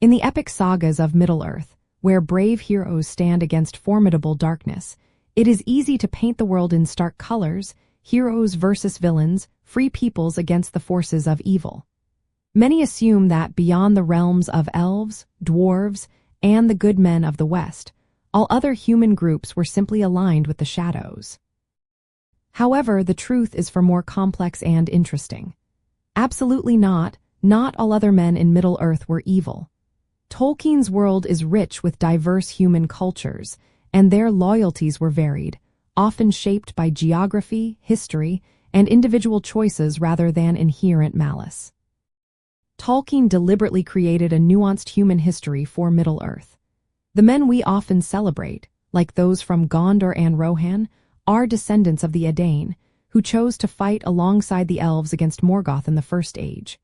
In the epic sagas of Middle-earth, where brave heroes stand against formidable darkness, it is easy to paint the world in stark colors: heroes versus villains, free peoples against the forces of evil. Many assume that beyond the realms of elves, dwarves, and the good men of the West, all other human groups were simply aligned with the shadows. However, the truth is far more complex and interesting. Absolutely not all other men in Middle-earth were evil. Tolkien's world is rich with diverse human cultures, and their loyalties were varied, often shaped by geography, history, and individual choices rather than inherent malice. Tolkien deliberately created a nuanced human history for Middle-earth. The men we often celebrate, like those from Gondor and Rohan, are descendants of the Edain, who chose to fight alongside the elves against Morgoth in the First Age.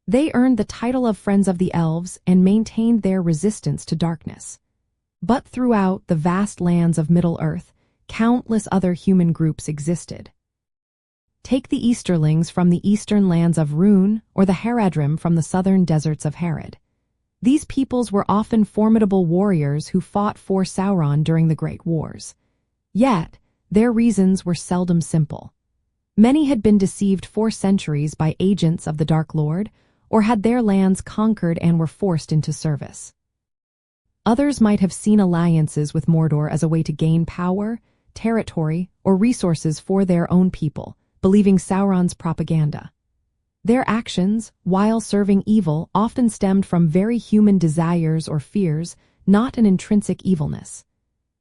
They earned the title of Friends of the Elves and maintained their resistance to darkness. But throughout the vast lands of Middle-earth, countless other human groups existed. Take the Easterlings from the eastern lands of Rhûn or the Haradrim from the southern deserts of Harad. These peoples were often formidable warriors who fought for Sauron during the Great Wars. Yet, their reasons were seldom simple. Many had been deceived for centuries by agents of the Dark Lord, or had their lands conquered and were forced into service. Others might have seen alliances with Mordor as a way to gain power, territory, or resources for their own people, believing Sauron's propaganda. Their actions, while serving evil, often stemmed from very human desires or fears, not an intrinsic evilness.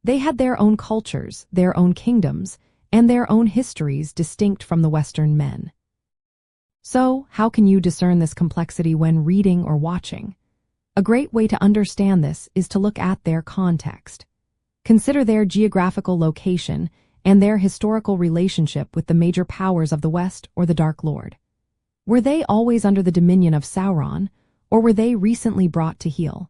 They had their own cultures, their own kingdoms, and their own histories distinct from the Western men. So, how can you discern this complexity when reading or watching? A great way to understand this is to look at their context. Consider their geographical location and their historical relationship with the major powers of the West or the Dark Lord. Were they always under the dominion of Sauron, or were they recently brought to heel?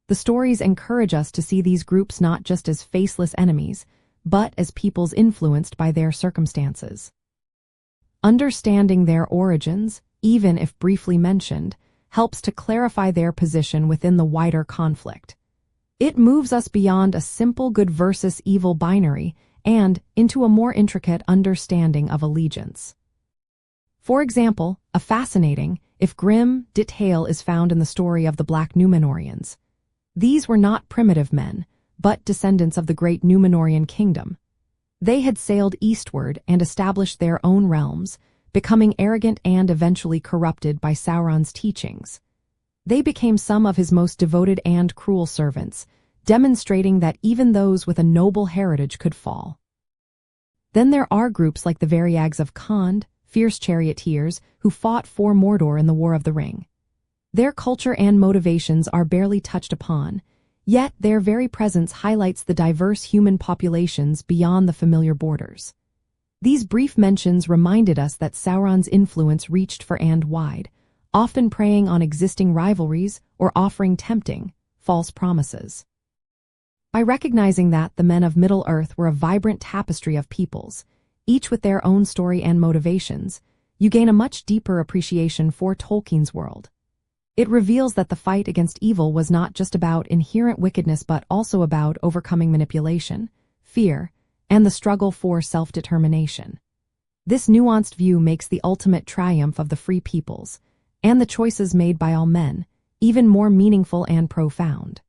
The stories encourage us to see these groups not just as faceless enemies, but as peoples influenced by their circumstances. Understanding their origins, even if briefly mentioned, helps to clarify their position within the wider conflict. It moves us beyond a simple good versus evil binary and into a more intricate understanding of allegiance. For example, a fascinating, if grim, detail is found in the story of the Black Númenóreans. These were not primitive men, but descendants of the great Númenórean kingdom. They had sailed eastward and established their own realms, becoming arrogant and eventually corrupted by Sauron's teachings. They became some of his most devoted and cruel servants, demonstrating that even those with a noble heritage could fall. Then there are groups like the Variags of Khand, fierce charioteers who fought for Mordor in the War of the Ring. Their culture and motivations are barely touched upon, yet their very presence highlights the diverse human populations beyond the familiar borders. These brief mentions reminded us that Sauron's influence reached far and wide, often preying on existing rivalries or offering tempting, false promises. By recognizing that the men of Middle-earth were a vibrant tapestry of peoples, each with their own story and motivations, you gain a much deeper appreciation for Tolkien's world. It reveals that the fight against evil was not just about inherent wickedness but also about overcoming manipulation, fear, and the struggle for self-determination. This nuanced view makes the ultimate triumph of the free peoples, and the choices made by all men, even more meaningful and profound.